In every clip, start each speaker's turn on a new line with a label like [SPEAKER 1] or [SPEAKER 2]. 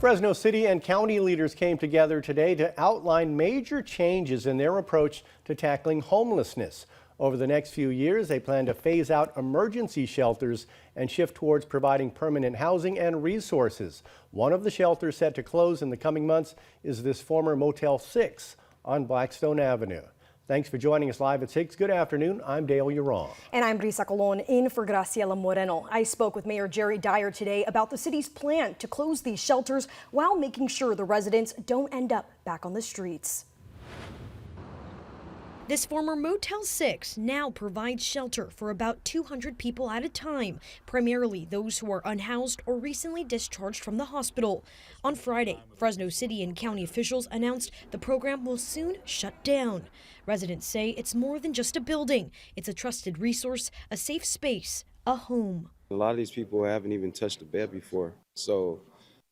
[SPEAKER 1] Fresno city and county leaders came together today to outline major changes in their approach to tackling homelessness. Over the next few years, they plan to phase out emergency shelters and shift towards providing permanent housing and resources. One of the shelters set to close in the coming months is this former Motel 6 on Blackstone Avenue. Thanks for joining us live at 6. Good afternoon. I'm Dale Uron.
[SPEAKER 2] And I'm Brisa Colon in for Graciela Moreno. I spoke with Mayor Jerry Dyer today about the city's plan to close these shelters while making sure the residents don't end up back on the streets. This former Motel 6 now provides shelter for about 200 people at a time, primarily those who are unhoused or recently discharged from the hospital. On Friday, Fresno city and county officials announced the program will soon shut down. Residents say it's more than just a building. It's a trusted resource, a safe space, a home.
[SPEAKER 3] A lot of these people haven't even touched a bed before. So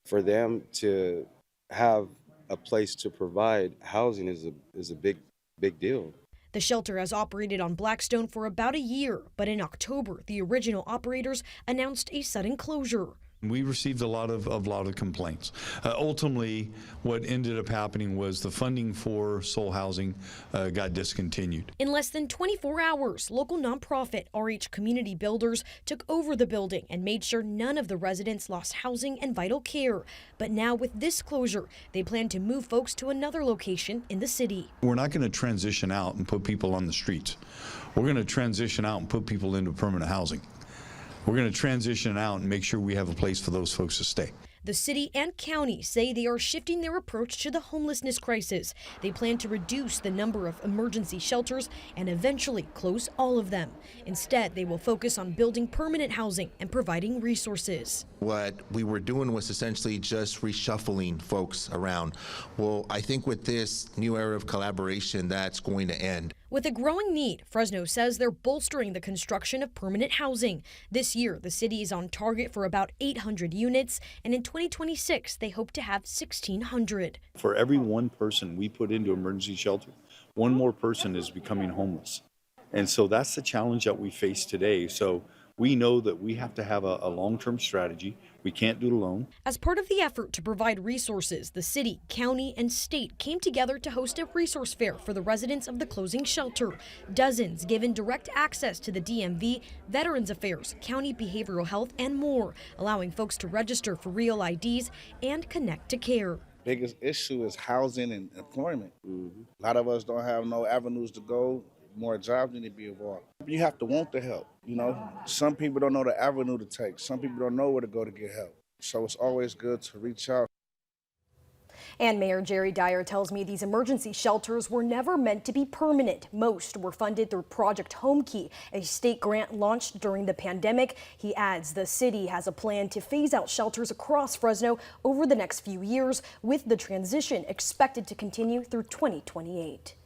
[SPEAKER 3] for them to have a place to provide housing is a big deal.
[SPEAKER 2] The shelter has operated on Blackstone for about a year, but in October, the original operators announced a sudden closure.
[SPEAKER 4] We received a lot of complaints. Ultimately, what ended up happening was the funding for Soul Housing got discontinued.
[SPEAKER 2] In less than 24 hours, local nonprofit RH Community Builders took over the building and made sure none of the residents lost housing and vital care. But now with this closure, they plan to move folks to another location in the city.
[SPEAKER 4] We're not going to transition out and put people on the streets. We're going to transition out and put people into permanent housing. We're going to transition out and make sure we have a place for those folks to stay.
[SPEAKER 2] The city and county say they are shifting their approach to the homelessness crisis. They plan to reduce the number of emergency shelters and eventually close all of them. Instead, they will focus on building permanent housing and providing resources.
[SPEAKER 5] What we were doing was essentially just reshuffling folks around. Well, I think with this new era of collaboration, that's going to end.
[SPEAKER 2] With a growing need, Fresno says they're bolstering the construction of permanent housing. This year, the city is on target for about 800 units, and in 2026, they hope to have 1,600.
[SPEAKER 6] For every one person we put into emergency shelter, one more person is becoming homeless. And so that's the challenge that we face today. So we know that we have to have a long-term strategy. We can't do it alone.
[SPEAKER 2] As part of the effort to provide resources, the city, county, and state came together to host a resource fair for the residents of the closing shelter. Dozens given direct access to the DMV, Veterans Affairs, County Behavioral Health, and more, allowing folks to register for real IDs and connect to care.
[SPEAKER 7] Biggest issue is housing and employment. A lot of us don't have no avenues to go. More jobs need to be involved. You have to want the help, you know. Some people don't know the avenue to take. Some people don't know where to go to get help. So it's always good to reach out.
[SPEAKER 2] And Mayor Jerry Dyer tells me these emergency shelters were never meant to be permanent. Most were funded through Project Home Key, a state grant launched during the pandemic. He adds the city has a plan to phase out shelters across Fresno over the next few years, with the transition expected to continue through 2028.